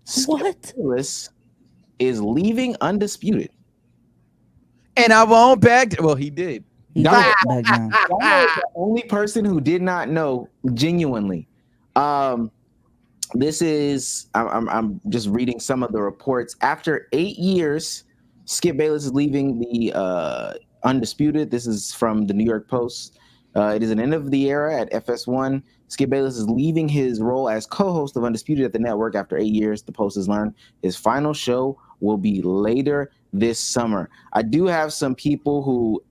Skip Bayless is leaving Undisputed. And I won't back. Well, he did. He Damo, did back down. Damo is the only person who did not know genuinely. This is I'm just reading some of the reports. After 8 years, Skip Bayless is leaving the Undisputed. This is from the New York Post. It is an end of the era at FS1. Skip Bayless is leaving his role as co-host of Undisputed at the network after 8 years. The Post has learned his final show will be later this summer. I do have some people who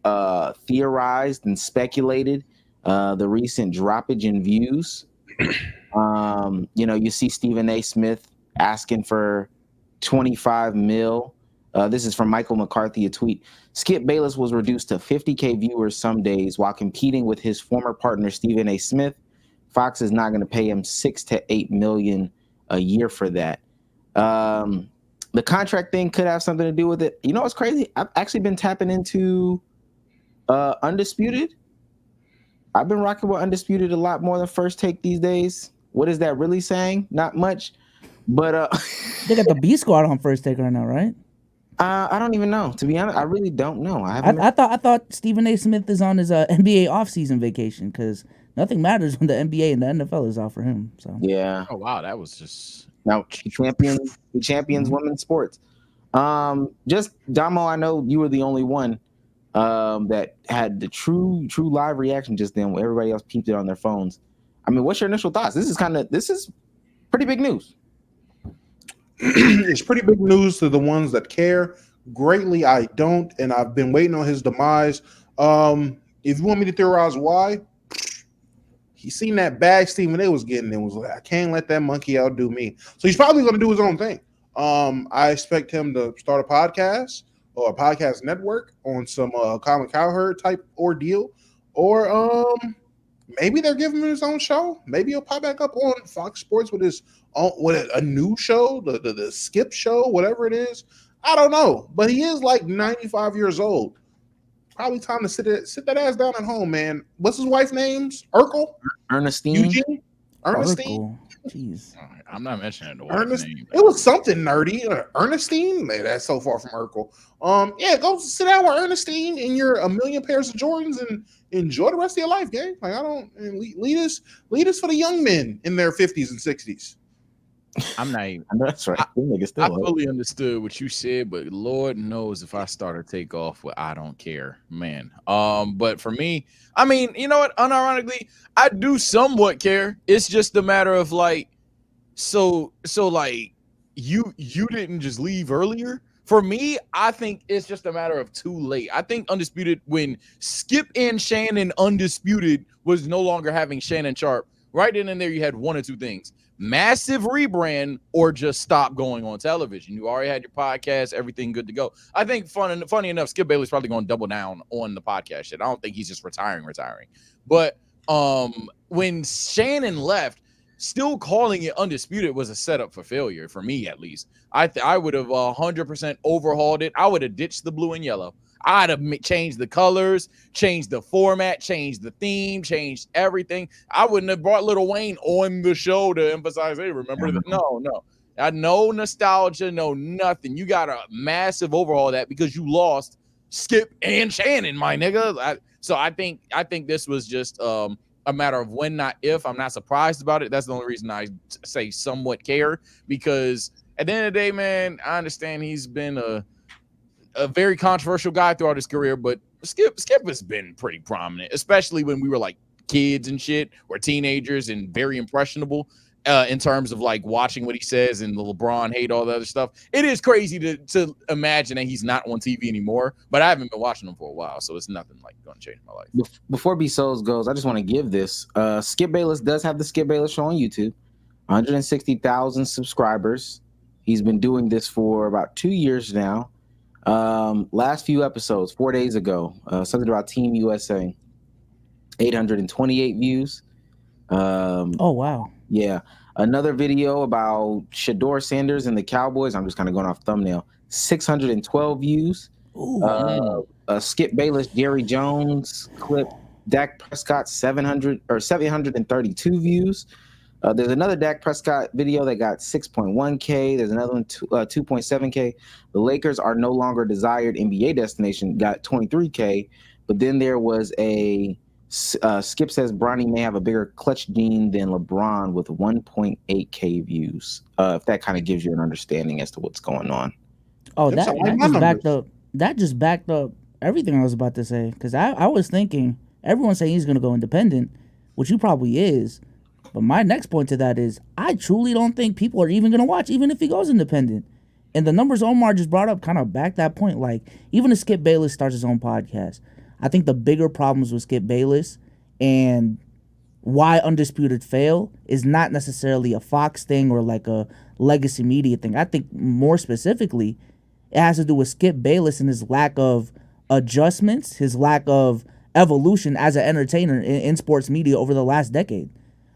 theorized and speculated the recent droppage in views. You see Stephen A. Smith asking for 25 mil. This is from Michael McCarthy, a tweet. Skip Bayless was reduced to 50K viewers some days while competing with his former partner, Stephen A. Smith. Fox is not going to pay him 6 to 8 million a year for that. The contract thing could have something to do with it. You know what's crazy? I've actually been tapping into Undisputed. I've been rocking with Undisputed a lot more than First Take these days. What is that really saying? Not much. But they got the B squad on First Take right now, right? I don't even know. To be honest, I really don't know. I thought Stephen A. Smith is on his NBA offseason vacation because nothing matters when the NBA and the NFL is out for him. So yeah. Oh wow, that was just now he champions women's sports. Just Damo, I know you were the only one that had the true live reaction just then. Where everybody else peeped it on their phones. I mean, what's your initial thoughts? This is pretty big news. It's pretty big news to the ones that care. Greatly, I don't, and I've been waiting on his demise. If you want me to theorize why, he seen that bag Stephen A. was getting and was like, I can't let that monkey outdo me. So he's probably going to do his own thing. I expect him to start a podcast or a podcast network on some Colin Cowherd type ordeal, or maybe they're giving him his own show. Maybe he'll pop back up on Fox Sports with his own, with a new show, the Skip Show, whatever it is. I don't know, but he is like 95 years old. Probably time to sit that ass down at home, man. What's his wife's names? Urkel? Ernestine? Eugene? Ernestine? Jeez. I'm not mentioning the wife's name. It was something nerdy. Ernestine? Man, that's so far from Urkel. Yeah, go sit down with Ernestine in your a million pairs of Jordans and enjoy the rest of your life, gang. Like lead us for the young men in their 50s and 60s. I'm not even. That's right. I fully understood what you said, but Lord knows if I start to take off, I don't care, man. But for me, I mean, you know what? Unironically, I do somewhat care. It's just a matter of like, so like you didn't just leave earlier. For me, I think it's just a matter of too late. I think Undisputed, when Skip and Shannon Undisputed was no longer having Shannon Sharp, right then and there, you had one or two things. Massive rebrand or just stop going on television. You already had your podcast, everything good to go. I think funny enough, Skip Bayless probably going to double down on the podcast shit. I don't think he's just retiring. But when Shannon left, still calling it Undisputed was a setup for failure for me, at least. I would have 100% overhauled it. I would have ditched the blue and yellow. I'd have changed the colors, changed the format, changed the theme, changed everything. I wouldn't have brought Lil Wayne on the show to emphasize, hey, remember that? No. No nostalgia, no nothing. You got a massive overhaul of that because you lost Skip and Shannon, my nigga. So I think this was just a matter of when, not if. I'm not surprised about it. That's the only reason I say somewhat care, because at the end of the day, man, I understand he's been a very controversial guy throughout his career, but Skip has been pretty prominent, especially when we were like kids and shit, or teenagers, and very impressionable in terms of like watching what he says and the LeBron hate, all the other stuff. It is crazy to imagine that he's not on TV anymore, but I haven't been watching him for a while, so it's nothing like going to change my life. Before B Souls goes, I just want to give this. Skip Bayless does have the Skip Bayless Show on YouTube, 160,000 subscribers. He's been doing this for about 2 years now. Last few episodes, 4 days ago, something about Team USA, 828 views. Oh wow. Yeah. Another video about Shador Sanders and the Cowboys, I'm just kind of going off thumbnail, 612 views. Skip Bayless, Jerry Jones clip, Dak Prescott, 732 views. There's another Dak Prescott video that got 6.1K. There's another one, 2.7K. The Lakers are no longer desired NBA destination, got 23K. But then there was a Skip says Bronny may have a bigger clutch gene than LeBron with 1.8K views. If that kind of gives you an understanding as to what's going on. Oh, Them sound like that my just numbers. backed up. That just backed up everything I was about to say. Because I was thinking, everyone's saying he's going to go independent, which he probably is. But my next point to that is, I truly don't think people are even going to watch, even if he goes independent. And the numbers Omar just brought up kind of back that point. Like, even if Skip Bayless starts his own podcast, I think the bigger problems with Skip Bayless and why Undisputed fail is not necessarily a Fox thing or like a legacy media thing. I think more specifically, it has to do with Skip Bayless and his lack of adjustments, his lack of evolution as an entertainer in sports media over the last decade.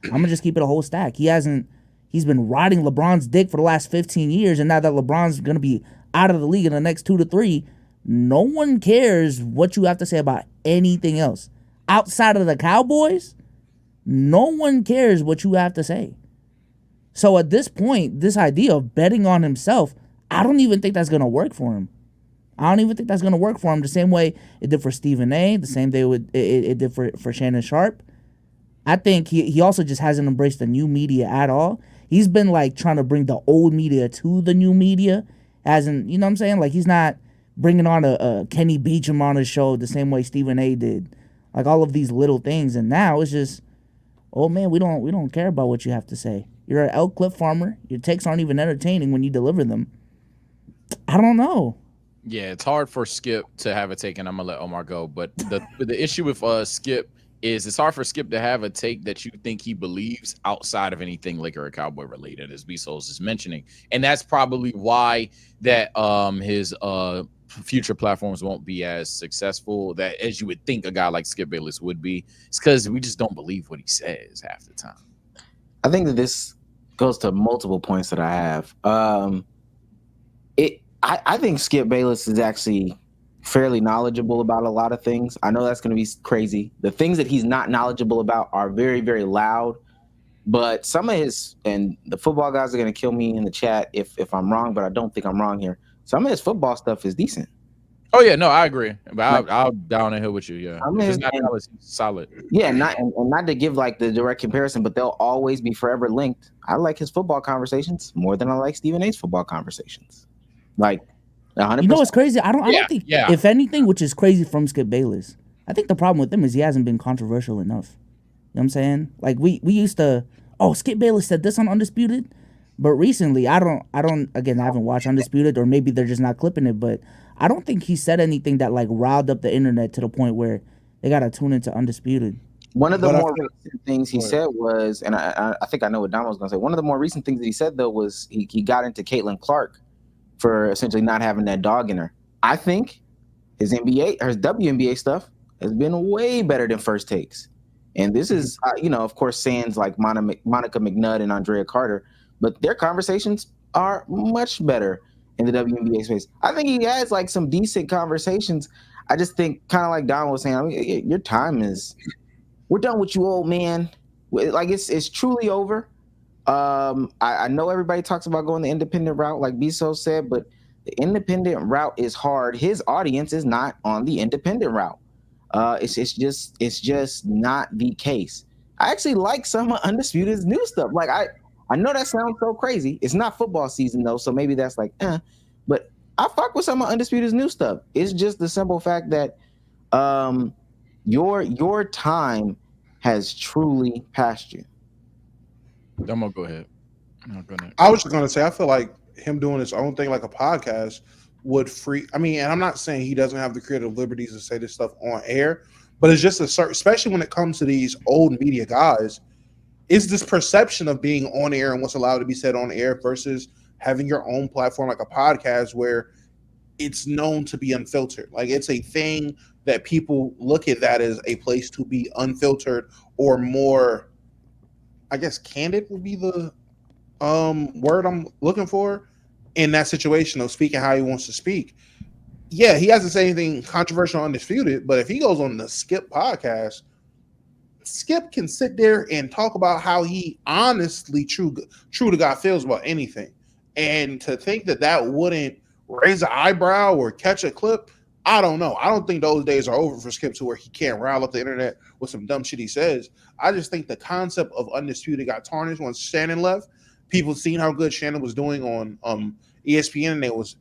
I'm gonna just keep it a whole stack. He's been riding LeBron's dick for the last 15 years, and now that LeBron's gonna be out of the league in the next 2 to 3, no one cares what you have to say about anything else. Outside of the Cowboys, no one cares what you have to say. So at this point, this idea of betting on himself, I don't even think that's gonna work for him. I don't even think that's gonna work for him the same way it did for Stephen A, the same way it did for Shannon Sharp. I think he also just hasn't embraced the new media at all. He's been like trying to bring the old media to the new media. Hasn't, you know what I'm saying? Like, he's not bringing on a Kenny Beecham on his show the same way Stephen A did. Like, all of these little things. And now it's just, oh man, we don't care about what you have to say. You're an elk clip farmer. Your takes aren't even entertaining when you deliver them. I don't know. Yeah, it's hard for Skip to have a take, and I'm gonna let Omar go. But the issue with Skip is it's hard for Skip to have a take that you think he believes outside of anything Laker or Cowboy related, as Bezos is mentioning, and that's probably why that his future platforms won't be as successful that as you would think a guy like Skip Bayless would be. It's because we just don't believe what he says half the time. I think that this goes to multiple points that I have. I think Skip Bayless is actually fairly knowledgeable about a lot of things. I know that's going to be crazy. The things that he's not knowledgeable about are very, very loud. But some of his, and the football guys are going to kill me in the chat if I'm wrong, but I don't think I'm wrong here. Some of his football stuff is decent. Oh yeah, no, I agree. But I'll down the hill with you. Yeah, I mean, it's not solid. Yeah, not to give like the direct comparison, but they'll always be forever linked. I like his football conversations more than I like Stephen A's football conversations. Like 100%. You know what's crazy? I don't think, if anything, which is crazy from Skip Bayless, I think the problem with him is he hasn't been controversial enough. You know what I'm saying? Like, we used to, Skip Bayless said this on Undisputed, but recently, I haven't watched Undisputed, or maybe they're just not clipping it, but I don't think he said anything that like riled up the internet to the point where they gotta tune into Undisputed. One of the more recent things he said was, and I think I know what Don was gonna say. One of the more recent things that he said though was he got into Caitlin Clark for essentially not having that dog in her. I think his WNBA stuff has been way better than First Takes. And this is, of course, sans like Monica McNutt and Andrea Carter, but their conversations are much better in the WNBA space. I think he has like some decent conversations. I just think, kind of like Don was saying, your time is, we're done with you, old man. Like, it's truly over. I know everybody talks about going the independent route, like Bezos said, but the independent route is hard. His audience is not on the independent route. It's just not the case. I actually like some of Undisputed's new stuff. Like, I know that sounds so crazy. It's not football season though, so maybe that's like, but I fuck with some of Undisputed's new stuff. It's just the simple fact that your time has truly passed you. I'm gonna go ahead. I was just gonna say, I feel like him doing his own thing, like a podcast, would free. I mean, and I'm not saying he doesn't have the creative liberties to say this stuff on air, but it's just a certain, especially when it comes to these old media guys, is this perception of being on air and what's allowed to be said on air versus having your own platform like a podcast where it's known to be unfiltered. Like, it's a thing that people look at that as a place to be unfiltered or more, I guess, candid would be the word I'm looking for in that situation of speaking how he wants to speak. Yeah, he hasn't said anything controversial or Undisputed, but if he goes on the Skip podcast, Skip can sit there and talk about how he honestly true to God feels about anything. And to think that wouldn't raise an eyebrow or catch a clip, I don't know. I don't think those days are over for Skip to where he can't rile up the internet with some dumb shit he says. I just think the concept of Undisputed got tarnished once Shannon left. People seen how good Shannon was doing on ESPN, and they was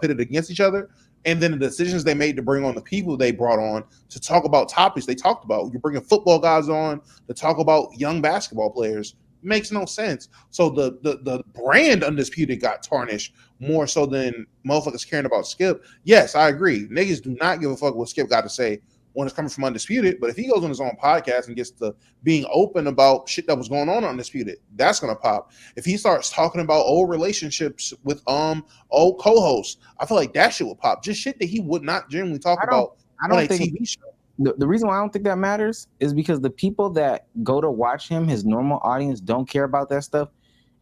pitted against each other. And then the decisions they made to bring on the people they brought on to talk about topics they talked about. You're bringing football guys on to talk about young basketball players. Makes no sense. So the brand Undisputed got tarnished more so than motherfuckers caring about Skip. Yes, I agree. Niggas do not give a fuck what Skip got to say when it's coming from Undisputed. But if he goes on his own podcast and gets to being open about shit that was going on Undisputed, that's gonna pop. If he starts talking about old relationships with old co-hosts, I feel like that shit would pop. Just shit that he would not generally talk about on a TV show. The reason why I don't think that matters is because the people that go to watch him, his normal audience, don't care about that stuff.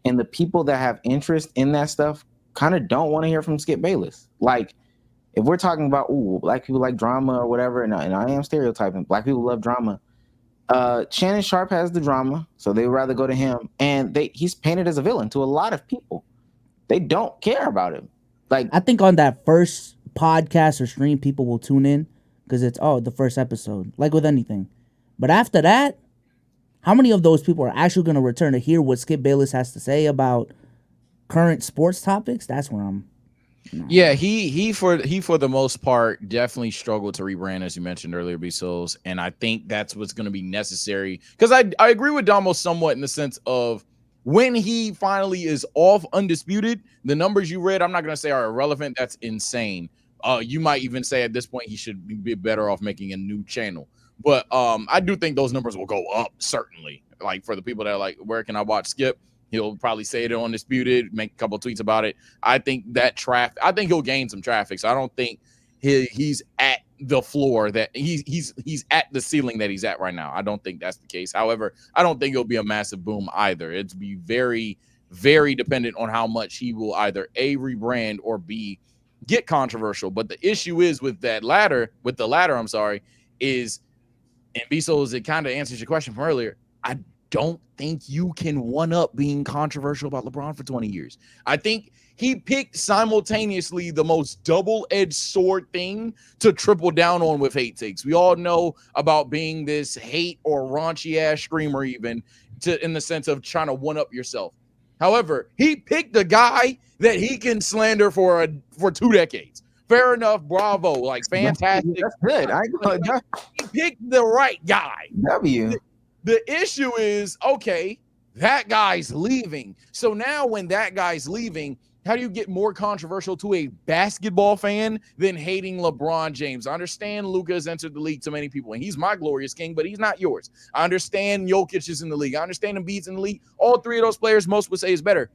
And the people that have interest in that stuff kind of don't want to hear from Skip Bayless. Like, if we're talking about, black people like drama or whatever, and I am stereotyping, black people love drama. Shannon Sharp has the drama, so they would rather go to him. And he's painted as a villain to a lot of people. They don't care about him. Like, I think on that first podcast or stream, people will tune in because it's the first episode, like with anything. But after that, how many of those people are actually going to return to hear what Skip Bayless has to say about current sports topics? That's where I'm. Yeah, he for the most part definitely struggled to rebrand, as you mentioned earlier, B-Souls, and I think that's what's going to be necessary. Because I agree with Damo somewhat in the sense of when he finally is off Undisputed, the numbers you read, I'm not going to say are irrelevant. That's insane. You might even say at this point he should be better off making a new channel. But I do think those numbers will go up, certainly. Like, for the people that are like, where can I watch Skip? He'll probably say it on Undisputed, make a couple tweets about it. I think I think he'll gain some traffic. So I don't think he's at the floor that he's at the ceiling that he's at right now. I don't think that's the case. However, I don't think it'll be a massive boom either. It's be very, very dependent on how much he will either A, rebrand, or B, get controversial. But the issue is with the latter, is, and B-Souls, it kind of answers your question from earlier. I don't think you can one up being controversial about LeBron for 20 years. I think he picked simultaneously the most double-edged sword thing to triple down on with hate takes. We all know about being this hate or raunchy ass streamer, even in the sense of trying to one up yourself. However, he picked a guy that he can slander for 2 decades. Fair enough, bravo, like fantastic. That's good. He picked the right guy. The issue is, okay, that guy's leaving. So now when that guy's leaving, how do you get more controversial to a basketball fan than hating LeBron James? I understand Luka has entered the league to many people, and he's my glorious king, but he's not yours. I understand Jokic is in the league. I understand Embiid's in the league. All three of those players, most would say, is better.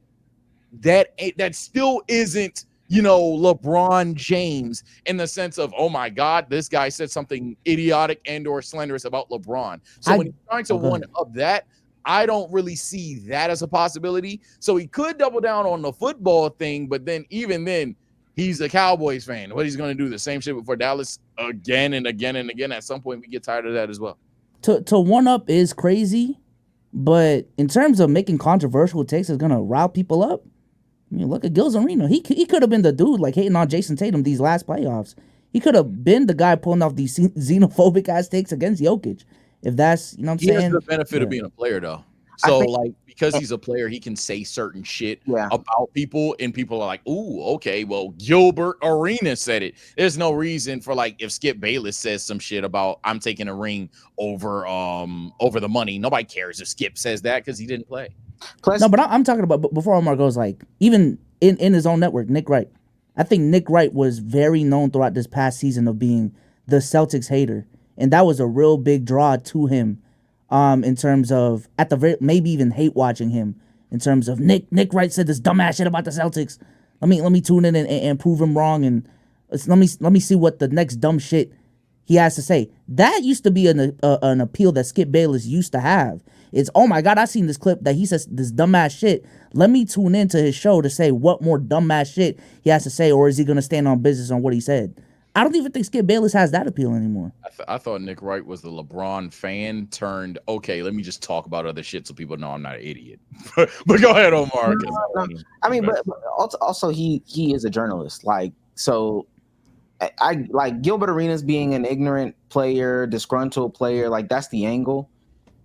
That still isn't, LeBron James in the sense of, oh my God, this guy said something idiotic and or slanderous about LeBron. So when he's trying to one up that, I don't really see that as a possibility. So he could double down on the football thing, but then even then, he's a Cowboys fan. What he's going to do, the same shit for Dallas again and again and again. At some point, we get tired of that as well. To one up is crazy, but in terms of making controversial takes, is going to rile people up. I mean, look at Gil's Arena. He could have been the dude like hating on Jason Tatum these last playoffs. He could have been the guy pulling off these xenophobic ass takes against Jokic. If that's, what I'm saying. He has the benefit of being a player, though. So, because he's a player, he can say certain shit about people, and people are like, ooh, okay, well, Gilbert Arenas said it. There's no reason for, if Skip Bayless says some shit about I'm taking a ring over the money. Nobody cares if Skip says that because he didn't play. Plus, no, but I'm talking about before Omar goes, even in his own network, Nick Wright. I think Nick Wright was very known throughout this past season of being the Celtics hater, and that was a real big draw to him, in terms of maybe even hate watching him. In terms of Nick Wright said this dumbass shit about the Celtics. Let me tune in and prove him wrong, and let me see what the next dumb shit he has to say. That used to be an appeal that Skip Bayless used to have. It's, oh my God, I seen this clip that he says this dumbass shit. Let me tune into his show to say what more dumbass shit he has to say, or is he going to stand on business on what he said? I don't even think Skip Bayless has that appeal anymore. I thought Nick Wright was the LeBron fan turned. Okay, let me just talk about other shit so people know I'm not an idiot. but go ahead, Omar. No. I mean, but also he is a journalist. Like, so I like Gilbert Arenas being an ignorant player, disgruntled player. Like, that's the angle.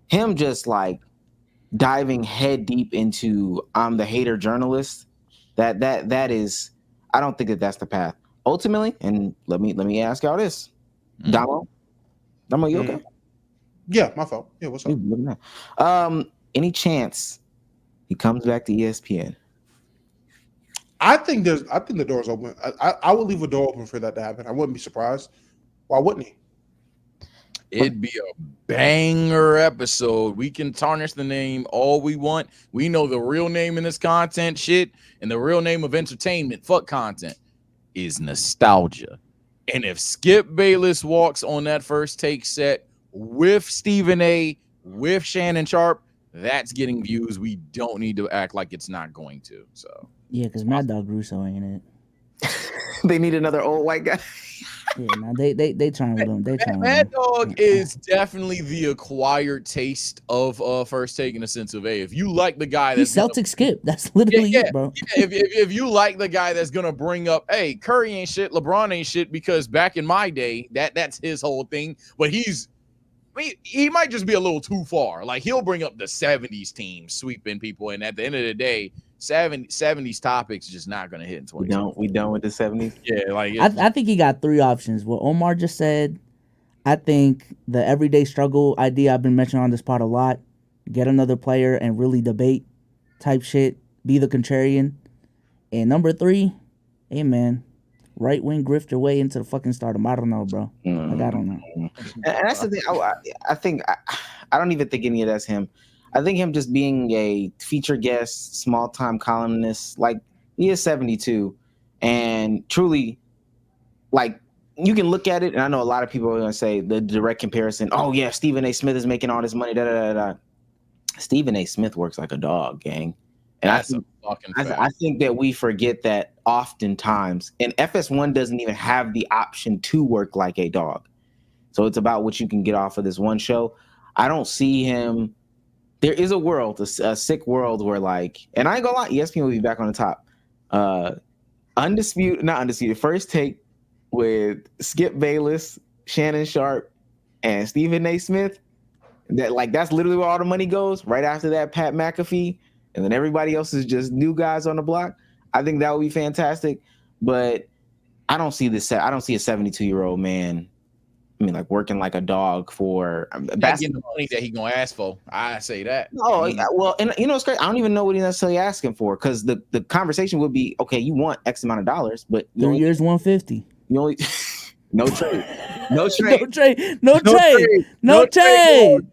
Him just like diving head deep into I'm the hater journalist. That is, I don't think that's the path. Ultimately, and let me ask y'all this. Damo, you okay? Yeah, my fault. Yeah, what's up? Any chance he comes back to ESPN? I think the door's open. I would leave a door open for that to happen. I wouldn't be surprised. Why wouldn't he? It'd be a banger episode. We can tarnish the name all we want. We know the real name in this content shit, and the real name of entertainment, fuck content, is nostalgia. And if Skip Bayless walks on that First Take set with Stephen A, with Shannon Sharp, that's getting views. We don't need to act like it's not going to. So Yeah, because Mad Dog Russo ain't it. They need another old white guy. Yeah, no, they trying with him. They trying with Mad him. Dog is definitely the acquired taste of First Take in the sense of, hey, if you like the guy He's that's Celtic Skip. That's literally it, bro. if you like the guy that's gonna bring up, hey, Curry ain't shit, LeBron ain't shit, because back in my day, that's his whole thing. But he might just be a little too far. Like, he'll bring up the 70s team sweeping people, and at the end of the day, 70s topics just not gonna hit in 2020. We done with the 70s. Yeah, like I think he got three options. What Omar just said, I think the everyday struggle idea I've been mentioning on this pod a lot, get another player and really debate type shit, be the contrarian. And number three, hey man, right wing grift your way into the fucking stardom. I don't know, bro. Like, I don't know. And that's the thing. I think I don't even think any of that's him. I think him just being a feature guest, small time columnist, like, he is 72, and truly, like, you can look at it, and I know a lot of people are gonna say the direct comparison. Oh yeah, Stephen A. Smith is making all this money. Da da da da. Stephen A. Smith works like a dog, gang. And that's a fucking fact. I think that we forget that oftentimes, and FS1 doesn't even have the option to work like a dog. So it's about what you can get off of this one show. I don't see him. There is a world, a sick world where, like, and I ain't gonna lie, ESPN will be back on the top. Not undisputed, First Take with Skip Bayless, Shannon Sharp, and Stephen A. Smith. That's literally where all the money goes. Right after that, Pat McAfee, and then everybody else is just new guys on the block. I think that would be fantastic. But I don't see this. I don't see a 72-year-old man, I mean, like, working like a dog for getting the money that he gonna ask for. I say that. No, well, and you know what's great? I don't even know what he's necessarily asking for, because the conversation would be, okay, you want X amount of dollars, but 3 years, 150. You only no trade. No trade. No trade. Now Now, trade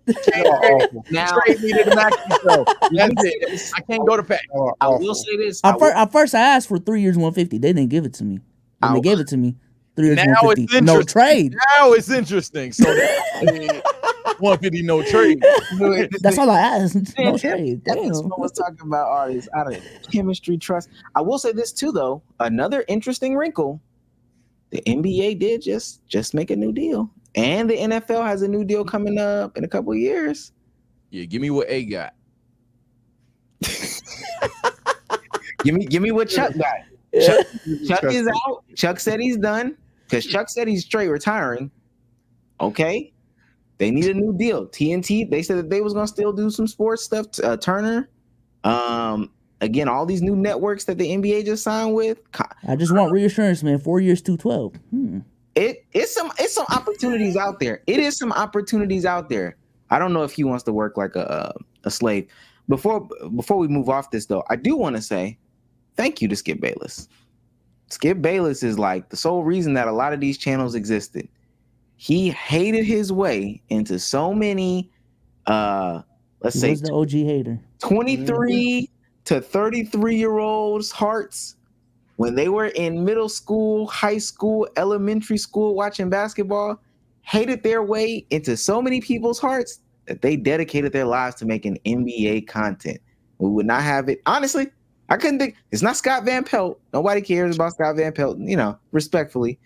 me to the Maxi show. That's it. I can't go to Pat. I will say this. At first, I asked for 3 years, 150. They didn't give it to me. And they gave it to me. 3 years, Now 150. it's No trade. Now it's interesting. So 150, no trade. That's all I asked. No trade. Damn. Was talking about artists out of chemistry trust. I will say this too, though. Another interesting wrinkle. The NBA did just make a new deal, and the NFL has a new deal coming up in a couple of years. Yeah, give me what A got. give me what Chuck got. Chuck is out. Chuck said he's done, because Chuck said he's straight retiring. Okay, they need a new deal. TNT, they said that they was gonna still do some sports stuff. Turner, again, all these new networks that the NBA just signed with. I just want reassurance, man. 4 years, 212. It's some opportunities out there. It is some opportunities out there. I don't know if he wants to work like a slave. Before we move off this, though, I do want to say thank you to Skip Bayless. Skip Bayless is like the sole reason that a lot of these channels existed. He hated his way into so many, let's say, the OG hater. 23 to 33-year-olds' hearts when they were in middle school, high school, elementary school watching basketball, hated their way into so many people's hearts that they dedicated their lives to making NBA content. We would not have it. Honestly, I couldn't think. It's not Scott Van Pelt. Nobody cares about Scott Van Pelt, respectfully.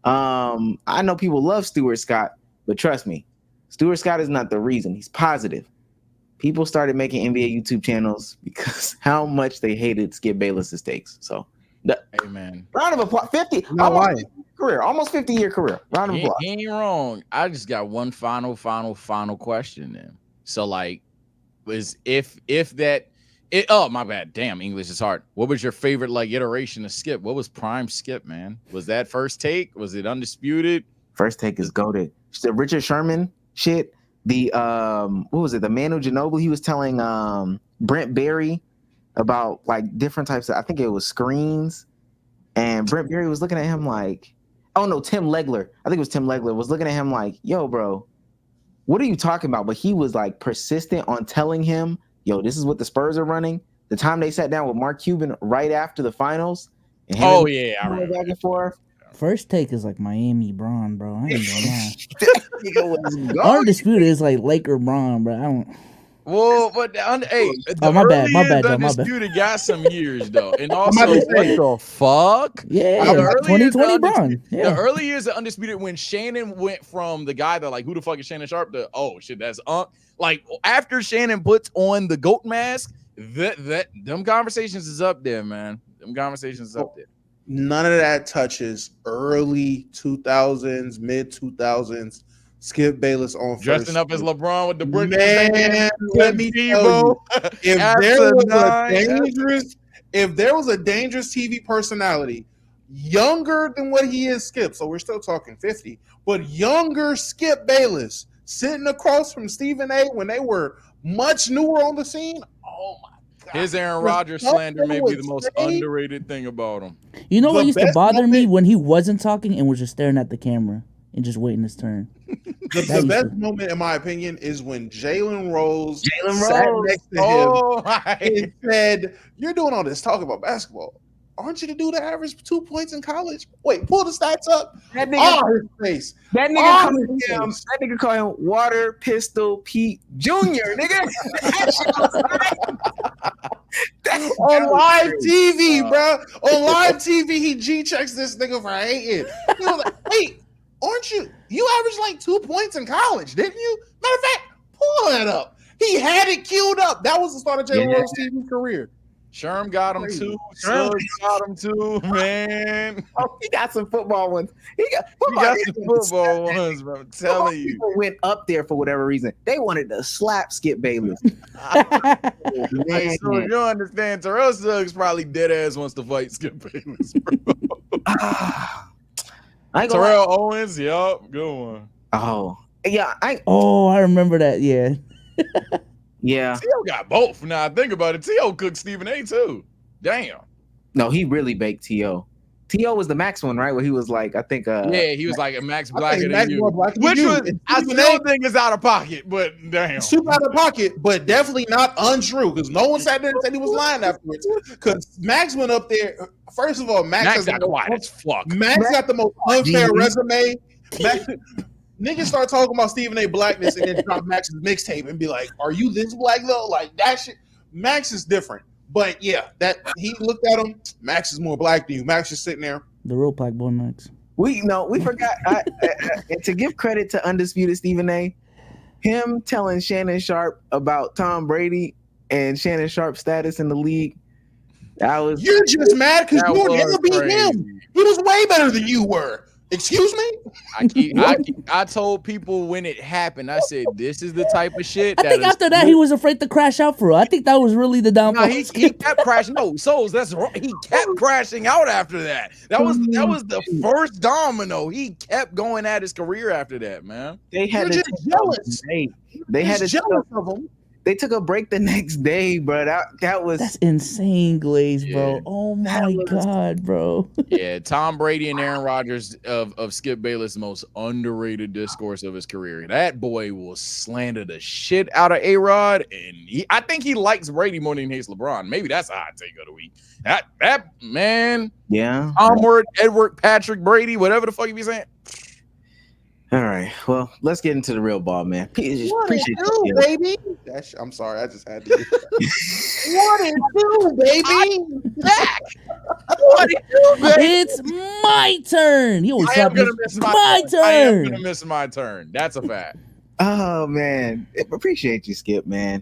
I know people love Stuart Scott, but trust me, Stuart Scott is not the reason. He's positive. People started making NBA YouTube channels because how much they hated Skip Bayless's takes. So, Hey man, round of applause. 50 Not lying. career, almost 50-year career. Round of applause. he ain't wrong. I just got one final question then. So like, was if that it? Oh my bad. Damn, English is hard. What was your favorite like iteration of Skip? What was prime Skip, man? Was that First Take? Was it Undisputed? First Take is goated. The Richard Sherman shit. The what was it? The Manu Ginobili. He was telling Brent Berry about like different types of. I think it was screens, and Brent Berry was looking at him like, oh no, Tim Legler. I think it was Tim Legler was looking at him like, yo, bro, what are you talking about? But he was like persistent on telling him, yo, this is what the Spurs are running. The time they sat down with Mark Cuban right after the finals. And Oh him yeah, I remember. back and forth. First Take is like Miami Braun, bro. I ain't gonna lie. That nigga was gone. Undisputed is like Laker Braun, bro. I don't. Well, but hey, Oh, my bad, Joe, my bad. Undisputed got some years though, and also about to what say. the fuck? Yeah, The early years 2020 of Braun. Undisputed- Yeah. The early years of Undisputed when Shannon went from the guy that like who the fuck is Shannon Sharp to oh shit that's like after Shannon puts on the goat mask, that them conversations is up there, man. Them conversations is up there. None of that touches early 2000s, mid 2000s. Skip Bayless on Dressing first. up as LeBron with the brick. Man, let me tell you, if there was a dangerous TV personality younger than what he is, Skip, so we're still talking 50, but younger Skip Bayless sitting across from Stephen A when they were much newer on the scene. Oh my God. His Aaron Rodgers slander may be the most underrated thing about him. You know what The used to best bother me moment- when he wasn't talking and was just staring at the camera and just waiting his turn. The best moment, in my opinion, is when Jalen Rose Jalen sat Rose. next to him Oh my. and said, "You're doing all this talk about basketball. Aren't you to do the average 2 points in college? Wait, pull the stats up. That nigga, Oh, his face. that nigga Oh, called his him. face. That nigga called him Water Pistol Pete Jr. Nigga. That shit was On live crazy. TV, bro. On live TV, he G checks this nigga for hating. He was like, "Wait, aren't you? You averaged like 2 points in college, didn't you? Matter of fact, pull that up. He had it queued up. That was the start of Jalen Rose TV career. Sherm got him too. Suggs got him too, man. Oh, he got some football ones. He got some football ones, bro. I'm telling you. People went up there for whatever reason. They wanted to slap Skip Bayless. Hey, so you understand, Terrell Suggs probably dead ass wants to fight Skip Bayless, bro. I ain't gonna lie. Terrell Owens, yup, good one. Oh, yeah. Oh, I remember that. Yeah. Yeah. T.O. got both. Now I think about it. T.O. cooked Stephen A. too. Damn. No, he really baked T.O. T.O. was the Max one, right? Where he was like, I think. Yeah, he was like a Max I Blacker think than Max you. more black than Which you. was, And I Stephen still A. think is out of pocket, but damn. Super out of pocket, but definitely not untrue because no one sat there and said he was lying afterwards. Because Max went up there. First of all, Max got quiet as fuck. Max got the most unfair resume. Max, niggas start talking about Stephen A. blackness and then drop Max's mixtape and be like, "Are you this black though?" Like that shit. Max is different, but yeah, that he looked at him. Max is more black than you. Max is sitting there. The real Black Boy Max. We forgot and to give credit to Undisputed Stephen A. Him telling Shannon Sharp about Tom Brady and Shannon Sharp's status in the league. That was You're just mad because That you would was never beat crazy. him. He was way better than you were. Excuse me? I told people when it happened, I said, this is the type of shit I think after that he was afraid to crash out for real. I think that was really the downfall. No, he kept crashing. No, Souls, that's wrong. He kept crashing out after that. That was the first domino. He kept going at his career after that, man. they had You're to just jealous. They had to jealous of him. they took a break the next day, bro. That was That's insane, Glaze, bro. Yeah. Oh my god, bro. Yeah, Tom Brady and Aaron Rodgers of Skip Bayless' most underrated discourse of his career. That boy will slander the shit out of A-Rod, and I think he likes Brady more than he hates LeBron. Maybe that's a hot take of the week. That man, yeah. Edward Patrick Brady, whatever the fuck you be saying. All right. Well, let's get into the real ball, man. Appreciate You, you. baby. I'm sorry, I just had to. What it do, baby? Back. Nobody do that. It's my turn. He always I am slap gonna me. miss My my turn. I am turn. gonna miss my turn. That's a fact. Oh man, appreciate you, Skip, man.